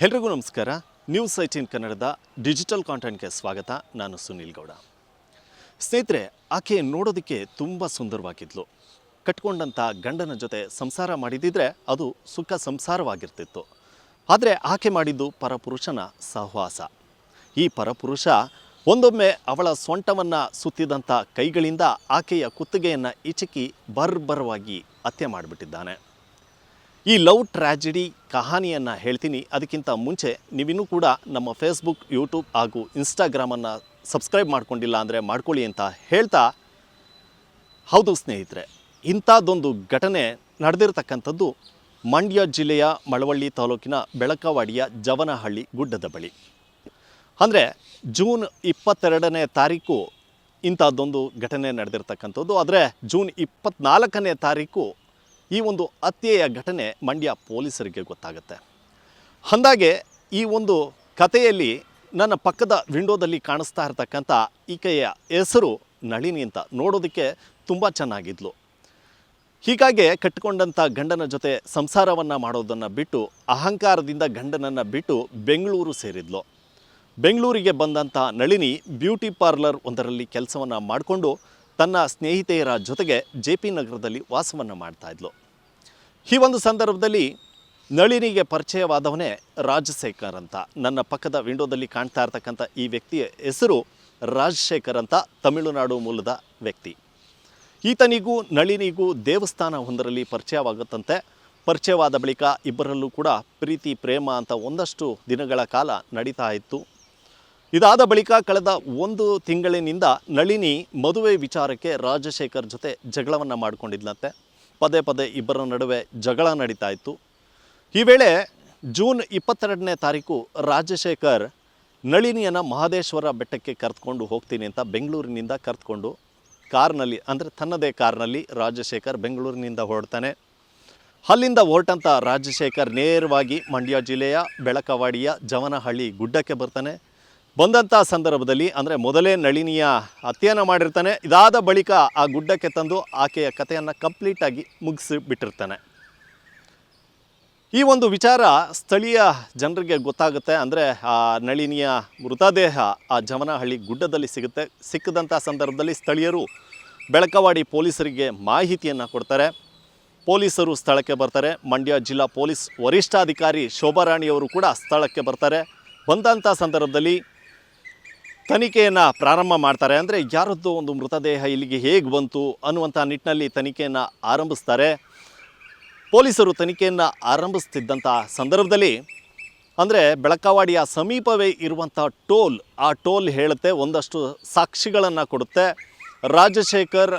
ಎಲ್ರಿಗೂ ನಮಸ್ಕಾರ. ನ್ಯೂಸ್ 18 ಕನ್ನಡದ ಡಿಜಿಟಲ್ ಕಾಂಟೆಂಟ್ಗೆ ಸ್ವಾಗತ. ನಾನು ಸುನಿಲ್ ಗೌಡ. ಸ್ನೇಹಿತರೆ, ಆಕೆ ನೋಡೋದಕ್ಕೆ ತುಂಬ ಸುಂದರವಾಗಿದ್ಲು. ಕಟ್ಕೊಂಡಂಥ ಗಂಡನ ಜೊತೆ ಸಂಸಾರ ಮಾಡಿದಿದ್ರೆ ಅದು ಸುಖ ಸಂಸಾರವಾಗಿರ್ತಿತ್ತು. ಆದರೆ ಆಕೆ ಮಾಡಿದ್ದು ಪರಪುರುಷನ ಸಹವಾಸ. ಈ ಪರಪುರುಷ ಒಂದೊಮ್ಮೆ ಅವಳ ಸೊಂಟವನ್ನು ಸುತ್ತಿದಂಥ ಕೈಗಳಿಂದ ಆಕೆಯ ಕುತ್ತಿಗೆಯನ್ನು ಇಚಕಿ ಬರ್ಬರವಾಗಿ ಹತ್ಯೆ ಮಾಡಿಬಿಟ್ಟಿದ್ದಾನೆ. ಈ ಲವ್ ಟ್ರ್ಯಾಜಿಡಿ ಕಹಾನಿಯನ್ನು ಹೇಳ್ತೀನಿ. ಅದಕ್ಕಿಂತ ಮುಂಚೆ ನೀವಿನ್ನೂ ಕೂಡ ನಮ್ಮ ಫೇಸ್ಬುಕ್, ಯೂಟ್ಯೂಬ್ ಹಾಗೂ ಇನ್ಸ್ಟಾಗ್ರಾಮನ್ನು ಸಬ್ಸ್ಕ್ರೈಬ್ ಮಾಡ್ಕೊಂಡಿಲ್ಲ ಅಂದರೆ ಮಾಡ್ಕೊಳ್ಳಿ ಅಂತ ಹೇಳ್ತಾ, ಹೌದು ಸ್ನೇಹಿತರೆ, ಇಂಥದ್ದೊಂದು ಘಟನೆ ನಡೆದಿರ್ತಕ್ಕಂಥದ್ದು ಮಂಡ್ಯ ಜಿಲ್ಲೆಯ ಮಳವಳ್ಳಿ ತಾಲೂಕಿನ ಬೆಳಕವಾಡಿಯ ಜವನಹಳ್ಳಿ ಗುಡ್ಡದ ಬಳಿ. ಅಂದರೆ ಜೂನ್ 22ನೇ ತಾರೀಕು ಇಂಥದ್ದೊಂದು ಘಟನೆ ನಡೆದಿರ್ತಕ್ಕಂಥದ್ದು. ಆದರೆ ಜೂನ್ 24ನೇ ತಾರೀಕು ಈ ಒಂದು ಹತ್ಯೆಯ ಘಟನೆ ಮಂಡ್ಯ ಪೊಲೀಸರಿಗೆ ಗೊತ್ತಾಗುತ್ತೆ. ಅಂದಾಗೆ ಈ ಒಂದು ಕಥೆಯಲ್ಲಿ ನನ್ನ ಪಕ್ಕದ ವಿಂಡೋದಲ್ಲಿ ಕಾಣಿಸ್ತಾ ಇರತಕ್ಕಂಥ ಈಕೆಯ ಹೆಸರು ನಳಿನಿ ಅಂತ. ನೋಡೋದಕ್ಕೆ ತುಂಬ ಚೆನ್ನಾಗಿದ್ಲು. ಹೀಗಾಗಿ ಕಟ್ಟಿಕೊಂಡಂಥ ಗಂಡನ ಜೊತೆ ಸಂಸಾರವನ್ನು ಮಾಡೋದನ್ನು ಬಿಟ್ಟು, ಅಹಂಕಾರದಿಂದ ಗಂಡನನ್ನು ಬಿಟ್ಟು ಬೆಂಗಳೂರು ಸೇರಿದ್ಲು. ಬೆಂಗಳೂರಿಗೆ ಬಂದಂಥ ನಳಿನಿ ಬ್ಯೂಟಿ ಪಾರ್ಲರ್ ಒಂದರಲ್ಲಿ ಕೆಲಸವನ್ನು ಮಾಡಿಕೊಂಡು ತನ್ನ ಸ್ನೇಹಿತೆಯರ ಜೊತೆಗೆ JP ನಗರದಲ್ಲಿ ವಾಸವನ್ನು ಮಾಡ್ತಾಯಿದ್ಲು. ಈ ಒಂದು ಸಂದರ್ಭದಲ್ಲಿ ನಳಿನಿಗೆ ಪರಿಚಯವಾದವನೇ ರಾಜಶೇಖರ್ ಅಂತ. ನನ್ನ ಪಕ್ಕದ ವಿಂಡೋದಲ್ಲಿ ಕಾಣ್ತಾ ಇರ್ತಕ್ಕಂಥ ಈ ವ್ಯಕ್ತಿಯ ಹೆಸರು ರಾಜಶೇಖರ್ ಅಂತ, ತಮಿಳುನಾಡು ಮೂಲದ ವ್ಯಕ್ತಿ. ಈತನಿಗೂ ನಳಿನಿಗೂ ದೇವಸ್ಥಾನ ಒಂದರಲ್ಲಿ ಪರಿಚಯವಾಗುತ್ತಂತೆ. ಪರಿಚಯವಾದ ಬಳಿಕ ಇಬ್ಬರಲ್ಲೂ ಕೂಡ ಪ್ರೀತಿ ಪ್ರೇಮ ಅಂತ ಒಂದಷ್ಟು ದಿನಗಳ ಕಾಲ ನಡೀತಾ ಇತ್ತು. ಇದಾದ ಬಳಿಕ ಕಳೆದ 1 ತಿಂಗಳಿನಿಂದ ನಳಿನಿ ಮದುವೆ ವಿಚಾರಕ್ಕೆ ರಾಜಶೇಖರ್ ಜೊತೆ ಜಗಳವನ್ನು ಮಾಡಿಕೊಂಡಿದ್ಲಂತೆ. ಪದೇ ಪದೇ ಇಬ್ಬರ ನಡುವೆ ಜಗಳ ನಡೀತಾ ಇತ್ತು. ಈ ವೇಳೆ ಜೂನ್ 22ನೇ ತಾರೀಕು ರಾಜಶೇಖರ್ ನಳಿನಿಯನ್ನು ಮಹದೇಶ್ವರ ಬೆಟ್ಟಕ್ಕೆ ಕರೆದುಕೊಂಡು ಹೋಗ್ತೀನಿ ಅಂತ ಬೆಂಗಳೂರಿನಿಂದ ಕರೆದುಕೊಂಡು ಕಾರ್ನಲ್ಲಿ, ಅಂದರೆ ತನ್ನದೇ ಕಾರ್ನಲ್ಲಿ ರಾಜಶೇಖರ್ ಬೆಂಗಳೂರಿನಿಂದ ಹೊರಡ್ತಾನೆ. ಅಲ್ಲಿಂದ ಹೊರಟಂಥ ರಾಜಶೇಖರ್ ನೇರವಾಗಿ ಮಂಡ್ಯ ಜಿಲ್ಲೆಯ ಬೆಳಕವಾಡಿಯ ಜವನಹಳ್ಳಿ ಗುಡ್ಡಕ್ಕೆ ಬರ್ತಾನೆ. ಬಂದಂಥ ಸಂದರ್ಭದಲ್ಲಿ, ಅಂದರೆ ಮೊದಲೇ ನಳಿನಿಯ ಹತ್ಯೆಯನ್ನು ಮಾಡಿರ್ತಾನೆ. ಇದಾದ ಬಳಿಕ ಆ ಗುಡ್ಡಕ್ಕೆ ತಂದು ಆಕೆಯ ಕಥೆಯನ್ನು ಕಂಪ್ಲೀಟಾಗಿ ಮುಗಿಸಿಬಿಟ್ಟಿರ್ತಾನೆ. ಈ ಒಂದು ವಿಚಾರ ಸ್ಥಳೀಯ ಜನರಿಗೆ ಗೊತ್ತಾಗುತ್ತೆ. ಅಂದರೆ ಆ ನಳಿನಿಯ ಮೃತದೇಹ ಆ ಜವನಹಳ್ಳಿ ಗುಡ್ಡದಲ್ಲಿ ಸಿಗುತ್ತೆ. ಸಿಕ್ಕಿದಂಥ ಸಂದರ್ಭದಲ್ಲಿ ಸ್ಥಳೀಯರು ಬೆಳಕವಾಡಿ ಪೊಲೀಸರಿಗೆ ಮಾಹಿತಿಯನ್ನು ಕೊಡ್ತಾರೆ. ಪೊಲೀಸರು ಸ್ಥಳಕ್ಕೆ ಬರ್ತಾರೆ. ಮಂಡ್ಯ ಜಿಲ್ಲಾ ಪೊಲೀಸ್ ವರಿಷ್ಠಾಧಿಕಾರಿ ಶೋಭಾರಾಣಿಯವರು ಕೂಡ ಸ್ಥಳಕ್ಕೆ ಬರ್ತಾರೆ. ಬಂದಂಥ ಸಂದರ್ಭದಲ್ಲಿ ತನಿಖೆಯನ್ನು ಪ್ರಾರಂಭ ಮಾಡ್ತಾರೆ. ಅಂದರೆ ಯಾರದ್ದು ಒಂದು ಮೃತದೇಹ ಇಲ್ಲಿಗೆ ಹೇಗೆ ಬಂತು ಅನ್ನುವಂಥ ನಿಟ್ಟಿನಲ್ಲಿ ತನಿಖೆಯನ್ನು ಆರಂಭಿಸ್ತಾರೆ. ಪೊಲೀಸರು ತನಿಖೆಯನ್ನು ಆರಂಭಿಸ್ತಿದ್ದಂಥ ಸಂದರ್ಭದಲ್ಲಿ, ಅಂದರೆ ಬೆಳಕವಾಡಿಯ ಸಮೀಪವೇ ಇರುವಂಥ ಆ ಟೋಲ್ ಹೇಳುತ್ತೆ, ಒಂದಷ್ಟು ಸಾಕ್ಷಿಗಳನ್ನು ಕೊಡುತ್ತೆ. ರಾಜಶೇಖರ್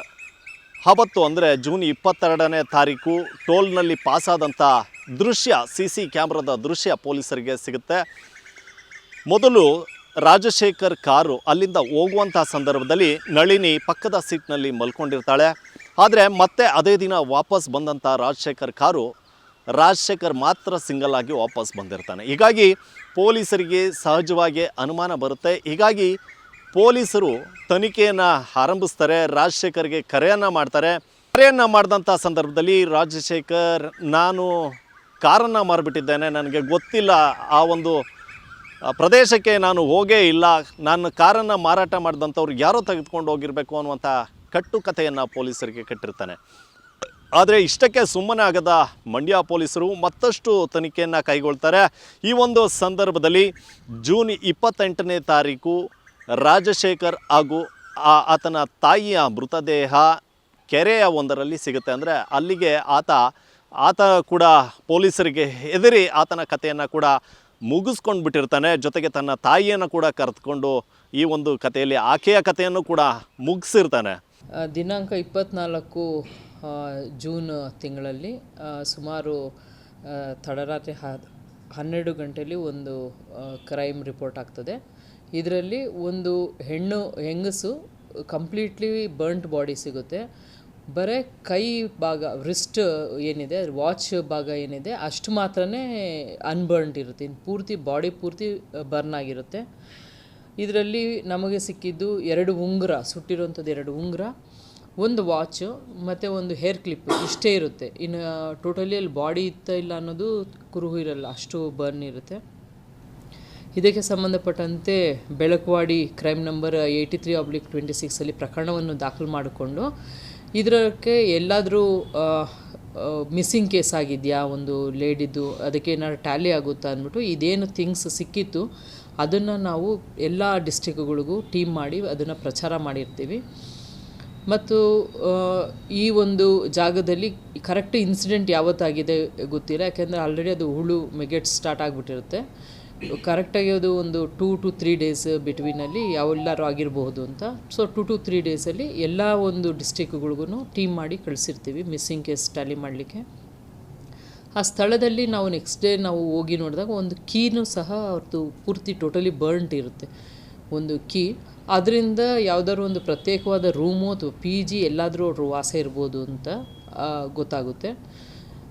ಅವತ್ತು, ಅಂದರೆ ಜೂನ್ 22ನೇ ತಾರೀಕು ಟೋಲ್ನಲ್ಲಿ ಪಾಸಾದಂಥ ದೃಶ್ಯ, CC ಕ್ಯಾಮ್ರಾದ ದೃಶ್ಯ ಪೊಲೀಸರಿಗೆ ಸಿಗುತ್ತೆ. ಮೊದಲು ರಾಜಶೇಖರ್ ಕಾರು ಅಲ್ಲಿಂದ ಹೋಗುವಂಥ ಸಂದರ್ಭದಲ್ಲಿ ನಳಿನಿ ಪಕ್ಕದ ಸೀಟ್ನಲ್ಲಿ ಮಲ್ಕೊಂಡಿರ್ತಾಳೆ. ಆದರೆ ಮತ್ತೆ ಅದೇ ದಿನ ವಾಪಸ್ ಬಂದಂಥ ರಾಜಶೇಖರ್ ಮಾತ್ರ ಸಿಂಗಲ್ ಆಗಿ ವಾಪಸ್ ಬಂದಿರ್ತಾನೆ. ಹೀಗಾಗಿ ಪೊಲೀಸರಿಗೆ ಸಹಜವಾಗಿ ಅನುಮಾನ ಬರುತ್ತೆ. ಹೀಗಾಗಿ ಪೊಲೀಸರು ತನಿಖೆಯನ್ನು ಆರಂಭಿಸ್ತಾರೆ. ರಾಜಶೇಖರ್ಗೆ ಕರೆಯನ್ನು ಮಾಡ್ತಾರೆ. ಕರೆಯನ್ನು ಮಾಡಿದಂಥ ಸಂದರ್ಭದಲ್ಲಿ ರಾಜಶೇಖರ್, ನಾನು ಕಾರನ್ನು ಮಾರಿಬಿಟ್ಟಿದ್ದೇನೆ, ನನಗೆ ಗೊತ್ತಿಲ್ಲ, ಆ ಒಂದು ಪ್ರದೇಶಕ್ಕೆ ನಾನು ಹೋಗೇ ಇಲ್ಲ, ನಾನು ಕಾರನ್ನು ಮಾರಾಟ ಮಾಡಿದಂಥವ್ರು ಯಾರೋ ತೆಗೆದುಕೊಂಡು ಹೋಗಿರಬೇಕು ಅನ್ನುವಂಥ ಕಟ್ಟುಕತೆಯನ್ನು ಪೊಲೀಸರಿಗೆ ಕಟ್ಟಿರ್ತಾನೆ. ಆದರೆ ಇಷ್ಟಕ್ಕೆ ಸುಮ್ಮನೆ ಆಗದ ಮಂಡ್ಯ ಪೊಲೀಸರು ಮತ್ತಷ್ಟು ತನಿಖೆಯನ್ನು ಕೈಗೊಳ್ತಾರೆ. ಈ ಒಂದು ಸಂದರ್ಭದಲ್ಲಿ ಜೂನ್ 28ನೇ ತಾರೀಕು ರಾಜಶೇಖರ್ ಹಾಗೂ ಆತನ ತಾಯಿಯ ಮೃತದೇಹ ಕೆರೆಯ ಒಂದರಲ್ಲಿ ಸಿಗುತ್ತೆ. ಅಂದರೆ ಅಲ್ಲಿಗೆ ಆತ ಕೂಡ ಪೊಲೀಸರಿಗೆ ಹೆದರಿ ಆತನ ಕಥೆಯನ್ನು ಕೂಡ ಮುಗಿಸ್ಕೊಂಡು ಬಿಟ್ಟಿರ್ತಾನೆ. ಜೊತೆಗೆ ತನ್ನ ತಾಯಿಯನ್ನು ಕೂಡ ಕರೆದುಕೊಂಡು ಈ ಒಂದು ಕಥೆಯಲ್ಲಿ ಆಕೆಯ ಕಥೆಯನ್ನು ಕೂಡ ಮುಗಿಸಿರ್ತಾನೆ. ದಿನಾಂಕ 24 ಜೂನ್ ತಿಂಗಳಲ್ಲಿ ಸುಮಾರು ತಡರಾತ್ರಿ 12 ಗಂಟೆಯಲ್ಲಿ ಒಂದು ಕ್ರೈಮ್ ರಿಪೋರ್ಟ್ ಆಗ್ತದೆ. ಇದರಲ್ಲಿ ಒಂದು ಹೆಂಗಸು ಕಂಪ್ಲೀಟ್ಲಿ ಬರ್ನ್ಟ್ ಬಾಡಿ ಸಿಗುತ್ತೆ. ಬರೀ ಕೈ ಭಾಗ, ರಿಸ್ಟ್ ಏನಿದೆ, ವಾಚ್ ಭಾಗ ಏನಿದೆ ಅಷ್ಟು ಮಾತ್ರನೇ ಅನ್ಬರ್ನ್ಡ್ ಇರುತ್ತೆ. ಇನ್ನು ಪೂರ್ತಿ ಬಾಡಿ ಪೂರ್ತಿ ಬರ್ನ್ ಆಗಿರುತ್ತೆ. ಇದರಲ್ಲಿ ನಮಗೆ ಸಿಕ್ಕಿದ್ದು 2 ಉಂಗುರ, ಸುಟ್ಟಿರುವಂಥದ್ದು 2 ಉಂಗುರ, ಒಂದು ವಾಚು ಮತ್ತು ಒಂದು ಹೇರ್ ಕ್ಲಿಪ್, ಇಷ್ಟೇ ಇರುತ್ತೆ. ಇನ್ನು ಟೋಟಲಿ ಅಲ್ಲಿ ಬಾಡಿ ಇತ್ತ ಇಲ್ಲ ಅನ್ನೋದು ಕುರುಹು ಇರಲ್ಲ, ಅಷ್ಟು ಬರ್ನ್ ಇರುತ್ತೆ. ಇದಕ್ಕೆ ಸಂಬಂಧಪಟ್ಟಂತೆ ಬೆಳಕವಾಡಿ ಕ್ರೈಮ್ ನಂಬರ್ 83/26 ಪ್ರಕರಣವನ್ನು ದಾಖಲು ಮಾಡಿಕೊಂಡು ಇದಕ್ಕೆ ಎಲ್ಲಾದರೂ ಮಿಸ್ಸಿಂಗ್ ಕೇಸ್ ಆಗಿದೆಯಾ ಒಂದು ಲೇಡಿದು, ಅದಕ್ಕೆ ಏನಾದ್ರು ಟ್ಯಾಲಿ ಆಗುತ್ತಾ ಅಂದ್ಬಿಟ್ಟು ಇದೇನು ಥಿಂಗ್ಸ್ ಸಿಕ್ಕಿತ್ತು ಅದನ್ನು ನಾವು ಎಲ್ಲ ಡಿಸ್ಟ್ರಿಕ್ಟ್ಗಳಿಗೂ ಟೀಮ್ ಮಾಡಿ ಅದನ್ನು ಪ್ರಚಾರ ಮಾಡಿರ್ತೀವಿ. ಮತ್ತು ಈ ಒಂದು ಜಾಗದಲ್ಲಿ ಕರೆಕ್ಟ್ ಇನ್ಸಿಡೆಂಟ್ ಯಾವತ್ತಾಗಿದೆ ಗೊತ್ತಿಲ್ಲ, ಯಾಕೆಂದರೆ ಆಲ್ರೆಡಿ ಅದು ಹುಳು ಮೆಗೆಟ್ ಸ್ಟಾರ್ಟ್ ಆಗಿಬಿಟ್ಟಿರುತ್ತೆ. ಕರೆಕ್ಟಾಗಿ ಅದು ಒಂದು 2 to 3 ಡೇಸ್ ಬಿಟ್ವೀನಲ್ಲಿ ಯಾವೆಲ್ಲರೂ ಆಗಿರಬಹುದು ಅಂತ. ಸೊ 2 to 3 ಡೇಸಲ್ಲಿ ಎಲ್ಲ ಒಂದು ಡಿಸ್ಟ್ರಿಕ್ಟ್ಗಳಿಗೂ ಟೀಮ್ ಮಾಡಿ ಕಳಿಸಿರ್ತೀವಿ ಮಿಸ್ಸಿಂಗ್ ಕೇಸ್ ಟ್ಯಾಲಿ ಮಾಡಲಿಕ್ಕೆ. ಆ ಸ್ಥಳದಲ್ಲಿ ನಾವು ನೆಕ್ಸ್ಟ್ ಡೇ ನಾವು ಹೋಗಿ ನೋಡಿದಾಗ ಒಂದು ಕೀನೂ ಸಹ ಅವ್ರದ್ದು ಪೂರ್ತಿ ಟೋಟಲಿ ಬರ್ನ್ಟ್ ಇರುತ್ತೆ, ಒಂದು ಕೀ. ಅದರಿಂದ ಯಾವುದಾದ್ರು ಒಂದು ಪ್ರತ್ಯೇಕವಾದ ರೂಮು ಅಥವಾ PG ಎಲ್ಲಾದರೂ ಅವರು ವಾಸ ಇರ್ಬೋದು ಅಂತ ಗೊತ್ತಾಗುತ್ತೆ.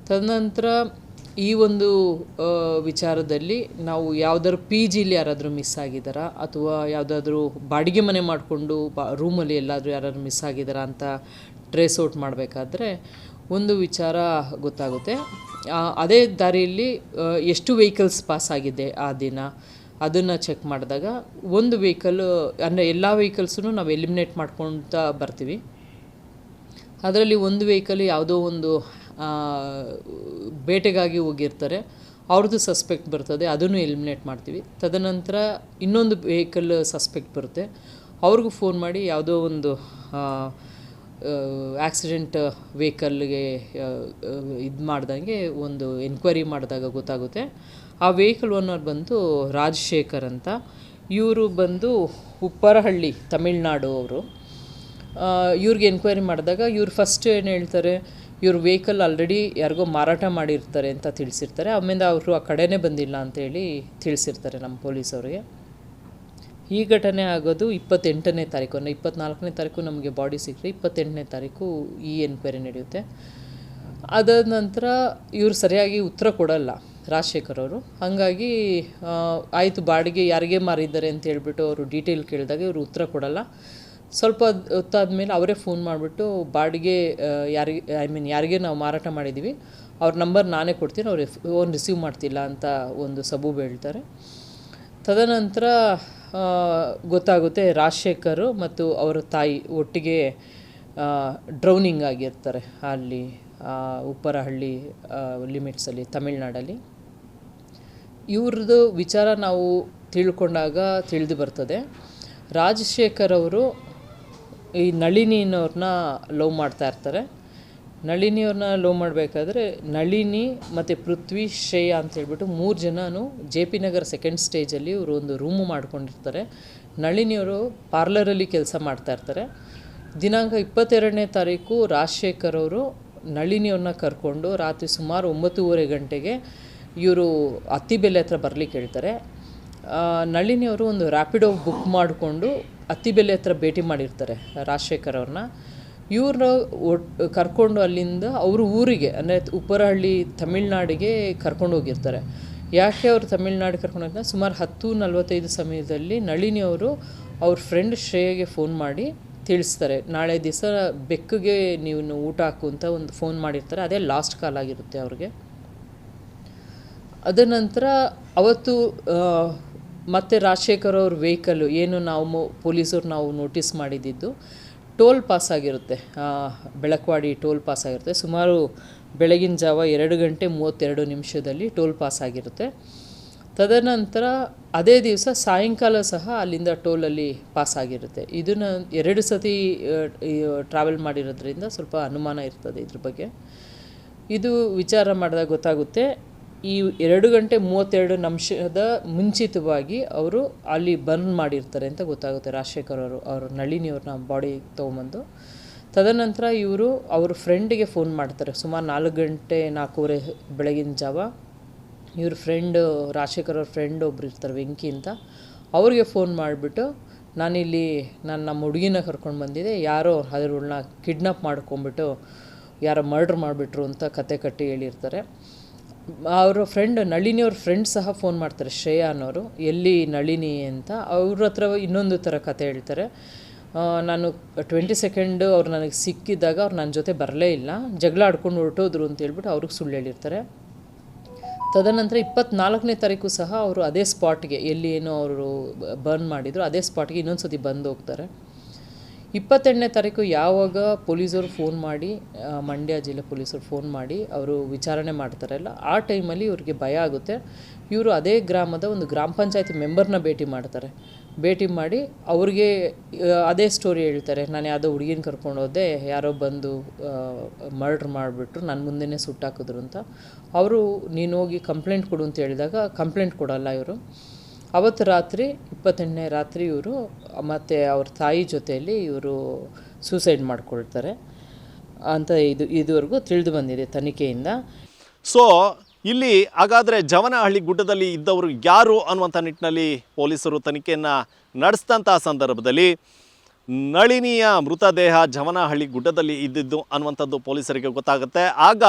ತದನಂತರ ಈ ಒಂದು ವಿಚಾರದಲ್ಲಿ ನಾವು ಯಾವುದಾದ್ರು PGಲಿ ಯಾರಾದರೂ ಮಿಸ್ ಆಗಿದ್ದಾರಾ ಅಥವಾ ಯಾವುದಾದ್ರೂ ಬಾಡಿಗೆ ಮನೆ ಮಾಡಿಕೊಂಡು ರೂಮಲ್ಲಿ ಎಲ್ಲಾದರೂ ಯಾರಾದರೂ ಮಿಸ್ ಆಗಿದ್ದಾರಾ ಅಂತ ಟ್ರೇಸ್ ಔಟ್ ಮಾಡಬೇಕಾದ್ರೆ ಒಂದು ವಿಚಾರ ಗೊತ್ತಾಗುತ್ತೆ. ಅದೇ ದಾರಿಯಲ್ಲಿ ಎಷ್ಟು ವೆಹಿಕಲ್ಸ್ ಪಾಸ್ ಆಗಿದೆ ಆ ದಿನ ಅದನ್ನು ಚೆಕ್ ಮಾಡಿದಾಗ ಒಂದು ವೆಹಿಕಲ್ ಅಂದರೆ ಎಲ್ಲ ವೆಹಿಕಲ್ಸನ್ನು ನಾವು ಎಲಿಮಿನೇಟ್ ಮಾಡ್ಕೊಳ್ತಾ ಬರ್ತೀವಿ. ಅದರಲ್ಲಿ ಒಂದು ವೆಹಿಕಲ್ ಯಾವುದೋ ಒಂದು ಬೇಟೆಗಾಗಿ ಹೋಗಿರ್ತಾರೆ, ಅವ್ರದ್ದು ಸಸ್ಪೆಕ್ಟ್ ಬರ್ತದೆ, ಅದನ್ನು ಎಲಿಮಿನೇಟ್ ಮಾಡ್ತೀವಿ. ತದನಂತರ ಇನ್ನೊಂದು ವೆಹಿಕಲ್ ಸಸ್ಪೆಕ್ಟ್ ಬರುತ್ತೆ, ಅವ್ರಿಗೂ ಫೋನ್ ಮಾಡಿ ಯಾವುದೋ ಒಂದು ಆಕ್ಸಿಡೆಂಟ್ ವೆಹಿಕಲ್ಗೆ ಇದು ಮಾಡ್ದಂಗೆ ಒಂದು ಎನ್ಕ್ವೈರಿ ಮಾಡಿದಾಗ ಗೊತ್ತಾಗುತ್ತೆ. ಆ ವೆಹಿಕಲ್ ಓನರ್ ಬಂದು ರಾಜಶೇಖರ್ ಅಂತ, ಇವರು ಬಂದು ಉಪ್ಪರಹಳ್ಳಿ ತಮಿಳ್ನಾಡು ಅವರು. ಇವ್ರಿಗೆ ಎನ್ಕ್ವೈರಿ ಮಾಡಿದಾಗ ಇವ್ರು ಫಸ್ಟ್ ಏನು ಹೇಳ್ತಾರೆ, ಇವ್ರ ವೆಹಿಕಲ್ ಆಲ್ರೆಡಿ ಯಾರಿಗೋ ಮಾರಾಟ ಮಾಡಿರ್ತಾರೆ ಅಂತ ತಿಳಿಸಿರ್ತಾರೆ. ಆಮೇಲೆ ಅವರು ಆ ಕಡೆನೇ ಬಂದಿಲ್ಲ ಅಂತೇಳಿ ತಿಳಿಸಿರ್ತಾರೆ ನಮ್ಮ ಪೊಲೀಸವ್ರಿಗೆ. ಈ ಘಟನೆ ಆಗೋದು 28ನೇ ತಾರೀಕು, ಅಂದರೆ 24ನೇ ತಾರೀಕು ನಮಗೆ ಬಾಡಿ ಸಿಕ್ಕರೆ 28ನೇ ತಾರೀಕು ಈ ಎನ್ಕ್ವೈರಿ ನಡೆಯುತ್ತೆ. ಅದಾದ ನಂತರ ಇವರು ಸರಿಯಾಗಿ ಉತ್ತರ ಕೊಡಲ್ಲ ರಾಜಶೇಖರ್ ಅವರು. ಹಾಗಾಗಿ ಆಯಿತು ಬಾಡಿಗೆ ಯಾರಿಗೆ ಮಾರಿದ್ದಾರೆ ಅಂತ ಹೇಳ್ಬಿಟ್ಟು ಅವರು ಡೀಟೇಲ್ ಕೇಳಿದಾಗ ಇವರು ಉತ್ತರ ಕೊಡಲ್ಲ. ಸ್ವಲ್ಪ ಹೊತ್ತಾದ ಮೇಲೆ ಅವರೇ ಫೋನ್ ಮಾಡಿಬಿಟ್ಟು ಬಾಡಿಗೆ ಯಾರಿಗೆ ನಾವು ಮಾರಾಟ ಮಾಡಿದ್ದೀವಿ ಅವ್ರ ನಂಬರ್ ನಾನೇ ಕೊಡ್ತೀನಿ, ಅವ್ರು ಫೋನ್ ರಿಸೀವ್ ಮಾಡ್ತಿಲ್ಲ ಅಂತ ಒಂದು ಸಬೂಬು ಹೇಳ್ತಾರೆ. ತದನಂತರ ಗೊತ್ತಾಗುತ್ತೆ ರಾಜಶೇಖರ್ ಮತ್ತು ಅವರ ತಾಯಿ ಒಟ್ಟಿಗೆ ಡ್ರೌನಿಂಗ್ ಆಗಿರ್ತಾರೆ ಅಲ್ಲಿ ಉಪ್ಪರಹಳ್ಳಿ ಲಿಮಿಟ್ಸಲ್ಲಿ ತಮಿಳ್ನಾಡಲ್ಲಿ. ಇವ್ರದ್ದು ವಿಚಾರ ನಾವು ತಿಳ್ಕೊಂಡಾಗ ತಿಳಿದು ಬರ್ತದೆ, ರಾಜಶೇಖರ್ ಅವರು ಈ ನಳಿನಿಯವ್ರನ್ನ ಲವ್ ಮಾಡ್ತಾ ಇರ್ತಾರೆ. ನಳಿನಿಯವ್ರನ್ನ ಲವ್ ಮಾಡಬೇಕಾದ್ರೆ ನಳಿನಿ ಮತ್ತು ಪೃಥ್ವಿ ಶ್ರೇಯಾ ಅಂತೇಳ್ಬಿಟ್ಟು 3 ಜನನು JP ನಗರ್ 2nd ಸ್ಟೇಜಲ್ಲಿ ಇವರು ಒಂದು ರೂಮು ಮಾಡ್ಕೊಂಡಿರ್ತಾರೆ. ನಳಿನಿಯವರು ಪಾರ್ಲರಲ್ಲಿ ಕೆಲಸ ಮಾಡ್ತಾಯಿರ್ತಾರೆ. ದಿನಾಂಕ 22ನೇ ತಾರೀಕು ರಾಜಶೇಖರ್ ಅವರು ನಳಿನಿಯವ್ರನ್ನ ಕರ್ಕೊಂಡು ರಾತ್ರಿ ಸುಮಾರು 9:30 ಗಂಟೆಗೆ ಇವರು ಅತ್ತಿಬೆಲೆ ಹತ್ರ ಬರಲಿಕ್ಕೆ ಹೇಳ್ತಾರೆ. ನಳಿನಿಯವರು ಒಂದು ರ್ಯಾಪಿಡೋ ಬುಕ್ ಮಾಡಿಕೊಂಡು ಅತ್ತಿಬೆಲೆ ಹತ್ರ ಭೇಟಿ ಮಾಡಿರ್ತಾರೆ ರಾಜಶೇಖರ್ ಅವ್ರನ್ನ. ಇವ್ರನ್ನ ಕರ್ಕೊಂಡು ಅಲ್ಲಿಂದ ಅವರು ಊರಿಗೆ ಅಂದರೆ ಉಪ್ಪರಹಳ್ಳಿ ತಮಿಳ್ನಾಡಿಗೆ ಕರ್ಕೊಂಡು ಹೋಗಿರ್ತಾರೆ. ಯಾಕೆ ಅವರು ತಮಿಳ್ನಾಡು ಕರ್ಕೊಂಡು ಹೋಗಿರ್ತಾರೆ, ಸುಮಾರು 10:45 ಸಮಯದಲ್ಲಿ ನಳಿನಿಯವರು ಅವ್ರ ಫ್ರೆಂಡ್ ಶ್ರೇಯಗೆ ಫೋನ್ ಮಾಡಿ ತಿಳಿಸ್ತಾರೆ, ನಾಳೆ ದಿವಸ ಬೆಕ್ಕಿಗೆ ನೀವು ಊಟ ಹಾಕು ಅಂತ ಒಂದು ಫೋನ್ ಮಾಡಿರ್ತಾರೆ. ಅದೇ ಲಾಸ್ಟ್ ಕಾಲ್ ಆಗಿರುತ್ತೆ ಅವ್ರಿಗೆ. ಅದ ನಂತರ ಅವತ್ತು ಮತ್ತು ರಾಜಶೇಖರ್ ಅವ್ರ ವೆಹಿಕಲ್ಲು ಏನು ನಾವು ಪೊಲೀಸರು ನಾವು ನೋಟಿಸ್ ಮಾಡಿದ್ದು ಟೋಲ್ ಪಾಸ್ ಆಗಿರುತ್ತೆ, ಬೆಳಕವಾಡಿ ಟೋಲ್ ಪಾಸ್ ಆಗಿರುತ್ತೆ. ಸುಮಾರು ಬೆಳಗಿನ ಜಾವ 2:32 ಟೋಲ್ ಪಾಸ್ ಆಗಿರುತ್ತೆ. ತದನಂತರ ಅದೇ ದಿವಸ ಸಾಯಂಕಾಲ ಸಹ ಅಲ್ಲಿಂದ ಟೋಲಲ್ಲಿ ಪಾಸ್ ಆಗಿರುತ್ತೆ. ಇದನ್ನು 2 ಸತಿ ಟ್ರಾವೆಲ್ ಮಾಡಿರೋದ್ರಿಂದ ಸ್ವಲ್ಪ ಅನುಮಾನ ಇರ್ತದೆ ಇದ್ರ ಬಗ್ಗೆ. ಇದು ವಿಚಾರ ಮಾಡಿದಾಗ ಗೊತ್ತಾಗುತ್ತೆ, ಈ 2:32 ಮುಂಚಿತವಾಗಿ ಅವರು ಅಲ್ಲಿ ಬರ್ನ್ ಮಾಡಿರ್ತಾರೆ ಅಂತ ಗೊತ್ತಾಗುತ್ತೆ ರಾಜಶೇಖರ್ ಅವರು ನಳಿನಿಯವ್ರನ್ನ ಬಾಡಿ ತೊಗೊಂಬಂದು. ತದನಂತರ ಇವರು ಅವ್ರ ಫ್ರೆಂಡಿಗೆ ಫೋನ್ ಮಾಡ್ತಾರೆ ಸುಮಾರು 4:04 ಬೆಳಗಿನ ಜಾವ. ಇವ್ರ ಫ್ರೆಂಡು ರಾಜಶೇಖರ್ ಅವ್ರ ಫ್ರೆಂಡ್ ಒಬ್ರು ಇರ್ತಾರೆ ವೆಂಕಿ ಅಂತ, ಅವ್ರಿಗೆ ಫೋನ್ ಮಾಡಿಬಿಟ್ಟು ನಮ್ಮ ಹುಡುಗಿನ ಕರ್ಕೊಂಡು ಬಂದಿದೆ, ಯಾರೋ ಅದರನ್ನ ಕಿಡ್ನಾಪ್ ಮಾಡ್ಕೊಂಬಿಟ್ಟು ಯಾರೋ ಮರ್ಡ್ರ್ ಮಾಡಿಬಿಟ್ರು ಅಂತ ಕತೆ ಕಟ್ಟಿ ಹೇಳಿರ್ತಾರೆ. ಅವರ ಫ್ರೆಂಡ್ ನಳಿನಿಯವ್ರ ಫ್ರೆಂಡ್ ಸಹ ಫೋನ್ ಮಾಡ್ತಾರೆ ಶ್ರೇಯಾ ಅನ್ನೋರು, ಎಲ್ಲಿ ನಳಿನಿ ಅಂತ. ಅವ್ರ ಹತ್ರ ಇನ್ನೊಂದು ಥರ ಕತೆ ಹೇಳ್ತಾರೆ, ನಾನು 22nd ಅವ್ರು ನನಗೆ ಸಿಕ್ಕಿದ್ದಾಗ ಅವ್ರು ನನ್ನ ಜೊತೆ ಬರಲೇ ಇಲ್ಲ, ಜಗಳ ಆಡ್ಕೊಂಡು ಹೊರಟೋದ್ರು ಅಂತ ಹೇಳ್ಬಿಟ್ಟು ಅವ್ರಿಗೆ ಸುಳ್ಳು ಹೇಳಿರ್ತಾರೆ. ತದನಂತರ 24ನೇ ತಾರೀಕು ಸಹ ಅವರು ಅದೇ ಸ್ಪಾಟ್ಗೆ ಎಲ್ಲಿ ಏನೋ ಅವರು ಬರ್ನ್ ಮಾಡಿದ್ರು ಅದೇ ಸ್ಪಾಟ್ಗೆ ಇನ್ನೊಂದು ಸತಿ ಬಂದು ಹೋಗ್ತಾರೆ. 28ನೇ ತಾರೀಕು ಯಾವಾಗ ಪೊಲೀಸರು ಫೋನ್ ಮಾಡಿ, ಮಂಡ್ಯ ಜಿಲ್ಲೆ ಪೊಲೀಸರು ಫೋನ್ ಮಾಡಿ ಅವರು ವಿಚಾರಣೆ ಮಾಡ್ತಾರಲ್ಲ, ಆ ಟೈಮಲ್ಲಿ ಇವ್ರಿಗೆ ಭಯ ಆಗುತ್ತೆ. ಇವರು ಅದೇ ಗ್ರಾಮದ ಒಂದು ಗ್ರಾಮ ಪಂಚಾಯತಿ ಮೆಂಬರ್ನ ಭೇಟಿ ಮಾಡ್ತಾರೆ. ಭೇಟಿ ಮಾಡಿ ಅವ್ರಿಗೆ ಅದೇ ಸ್ಟೋರಿ ಹೇಳ್ತಾರೆ, ನಾನು ಯಾವುದೋ ಹುಡುಗಿನ ಕರ್ಕೊಂಡು ಹೋದೆ, ಯಾರೋ ಬಂದು ಮರ್ಡ್ರ್ ಮಾಡಿಬಿಟ್ರು, ನನ್ನ ಮುಂದೆನೇ ಸುಟ್ಟಾಕಿದ್ರು ಅಂತ. ಅವರು ನೀನು ಹೋಗಿ ಕಂಪ್ಲೇಂಟ್ ಕೊಡು ಅಂತ ಹೇಳಿದಾಗ ಕಂಪ್ಲೇಂಟ್ ಕೊಡಲ್ಲ ಇವರು. ಅವತ್ತು ರಾತ್ರಿ 28ನೇ ರಾತ್ರಿ ಇವರು ಮತ್ತು ಅವ್ರ ತಾಯಿ ಜೊತೆಯಲ್ಲಿ ಇವರು ಸೂಸೈಡ್ ಮಾಡ್ಕೊಳ್ತಾರೆ ಅಂತ ಇದುವರೆಗೂ ತಿಳಿದು ಬಂದಿದೆ ತನಿಖೆಯಿಂದ. ಸೊ ಇಲ್ಲಿ ಹಾಗಾದರೆ ಜವನಹಳ್ಳಿ ಗುಡ್ಡದಲ್ಲಿ ಇದ್ದವರು ಯಾರು ಅನ್ನುವಂಥ ನಿಟ್ಟಿನಲ್ಲಿ ಪೊಲೀಸರು ತನಿಖೆಯನ್ನು ನಡೆಸಿದಂಥ ಸಂದರ್ಭದಲ್ಲಿ ನಳಿನಿಯ ಮೃತದೇಹ ಜವನಹಳ್ಳಿ ಗುಡ್ಡದಲ್ಲಿ ಇದ್ದಿದ್ದು ಅನ್ನುವಂಥದ್ದು ಪೊಲೀಸರಿಗೆ ಗೊತ್ತಾಗುತ್ತೆ. ಆಗ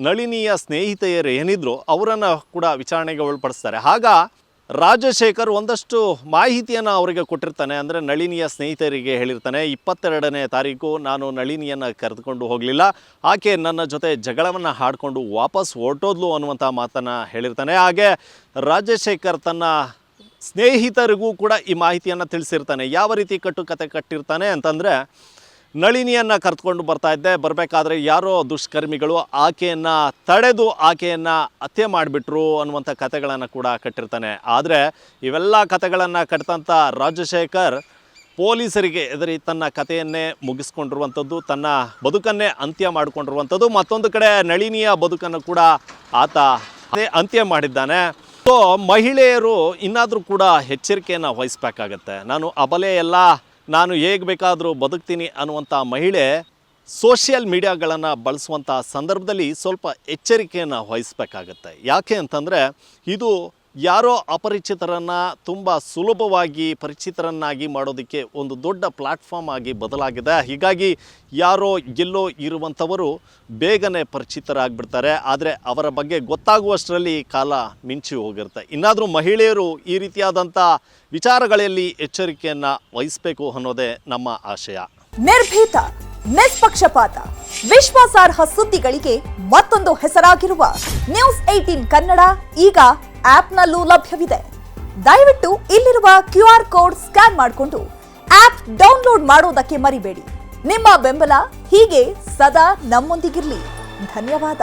ನಳಿನಿಯ ಸ್ನೇಹಿತೆಯರು ಏನಿದ್ರು ಅವರನ್ನು ಕೂಡ ವಿಚಾರಣೆಗೆ ಒಳಪಡಿಸ್ತಾರೆ. ಆಗ ರಾಜಶೇಖರ್ ಒಂದಷ್ಟು ಮಾಹಿತಿಯನ್ನು ಅವರಿಗೆ ಕೊಟ್ಟಿರ್ತಾನೆ. ಅಂದರೆ ನಳಿನಿಯ ಸ್ನೇಹಿತರಿಗೆ ಹೇಳಿರ್ತಾನೆ, 22ನೇ ತಾರೀಕು ನಾನು ನಳಿನಿಯನ್ನು ಕರೆದುಕೊಂಡು ಹೋಗಲಿಲ್ಲ, ಆಕೆ ನನ್ನ ಜೊತೆ ಜಗಳವನ್ನು ಆಡಿಕೊಂಡು ವಾಪಸ್ ಹೊರಟೋದ್ಲು ಅನ್ನುವಂಥ ಮಾತನ್ನು ಹೇಳಿರ್ತಾನೆ. ಹಾಗೆ ರಾಜಶೇಖರ್ ತನ್ನ ಸ್ನೇಹಿತರಿಗೂ ಕೂಡ ಈ ಮಾಹಿತಿಯನ್ನು ತಿಳಿಸಿರ್ತಾನೆ. ಯಾವ ರೀತಿ ಕಟ್ಟುಕತೆ ಕಟ್ಟಿರ್ತಾನೆ ಅಂತಂದರೆ, ನಳಿನಿಯನ್ನು ಕರೆದುಕೊಂಡು ಬರಬೇಕಾದ್ರೆ ಯಾರೋ ದುಷ್ಕರ್ಮಿಗಳು ಆಕೆಯನ್ನು ತಡೆದು ಆಕೆಯನ್ನು ಹತ್ಯೆ ಮಾಡಿಬಿಟ್ರು ಅನ್ನುವಂಥ ಕಥೆಗಳನ್ನು ಕೂಡ ಕಟ್ಟಿರ್ತಾನೆ. ಆದರೆ ಇವೆಲ್ಲ ಕಥೆಗಳನ್ನು ಕಟ್ಟಿದಂಥ ರಾಜಶೇಖರ್ ಪೊಲೀಸರಿಗೆ ಎದುರಿ ತನ್ನ ಕಥೆಯನ್ನೇ ಮುಗಿಸ್ಕೊಂಡಿರುವಂಥದ್ದು, ತನ್ನ ಬದುಕನ್ನೇ ಅಂತ್ಯ ಮಾಡಿಕೊಂಡಿರುವಂಥದ್ದು. ಮತ್ತೊಂದು ಕಡೆ ನಳಿನಿಯ ಬದುಕನ್ನು ಕೂಡ ಆತ ಅಂತ್ಯ ಮಾಡಿದ್ದಾನೆ. ಸೊ ಮಹಿಳೆಯರು ಇನ್ನಾದರೂ ಕೂಡ ಎಚ್ಚರಿಕೆಯನ್ನು ವಹಿಸಬೇಕಾಗತ್ತೆ. ನಾನು ಅಬಲೆಯಲ್ಲ, ನಾನು ಹೇಗೆ ಬೇಕಾದರೂ ಬದುಕ್ತೀನಿ ಅನ್ನುವಂಥ ಮಹಿಳೆ ಸೋಷಿಯಲ್ ಮೀಡಿಯಾಗಳನ್ನು ಬಳಸುವಂಥ ಸಂದರ್ಭದಲ್ಲಿ ಸ್ವಲ್ಪ ಎಚ್ಚರಿಕೆಯನ್ನು ವಹಿಸಬೇಕಾಗತ್ತೆ. ಯಾಕೆ ಅಂತಂದರೆ ಇದು ಯಾರೋ ಅಪರಿಚಿತರನ್ನು ತುಂಬ ಸುಲಭವಾಗಿ ಪರಿಚಿತರನ್ನಾಗಿ ಮಾಡೋದಕ್ಕೆ ಒಂದು ದೊಡ್ಡ ಪ್ಲ್ಯಾಟ್ಫಾರ್ಮ್ ಆಗಿ ಬದಲಾಗಿದೆ. ಹೀಗಾಗಿ ಯಾರೋ ಎಲ್ಲೋ ಇರುವಂಥವರು ಬೇಗನೆ ಪರಿಚಿತರಾಗ್ಬಿಡ್ತಾರೆ. ಆದರೆ ಅವರ ಬಗ್ಗೆ ಗೊತ್ತಾಗುವಷ್ಟರಲ್ಲಿ ಕಾಲ ಮಿಂಚಿ ಹೋಗಿರುತ್ತೆ. ಇನ್ನಾದರೂ ಮಹಿಳೆಯರು ಈ ರೀತಿಯಾದಂಥ ವಿಚಾರಗಳಲ್ಲಿ ಎಚ್ಚರಿಕೆಯನ್ನು ವಹಿಸಬೇಕು ಅನ್ನೋದೇ ನಮ್ಮ ಆಶಯ. ನಿರ್ಭೀತ, ನಿಷ್ಪಕ್ಷಪಾತ, ವಿಶ್ವಾಸಾರ್ಹ ಸುದ್ದಿಗಳಿಗೆ ಮತ್ತೊಂದು ಹೆಸರಾಗಿರುವ ನ್ಯೂಸ್ 18 ಕನ್ನಡ ಈಗ ಆಪ್ನಲ್ಲೂ ಲಭ್ಯವಿದೆ. ದಯವಿಟ್ಟು ಇಲ್ಲಿರುವ QR ಕೋಡ್ ಸ್ಕ್ಯಾನ್ ಮಾಡಿಕೊಂಡು ಆಪ್ ಡೌನ್ಲೋಡ್ ಮಾಡೋದಕ್ಕೆ ಮರಿಬೇಡಿ. ನಿಮ್ಮ ಬೆಂಬಲ ಹೀಗೆ ಸದಾ ನಮ್ಮೊಂದಿಗಿರಲಿ. ಧನ್ಯವಾದ.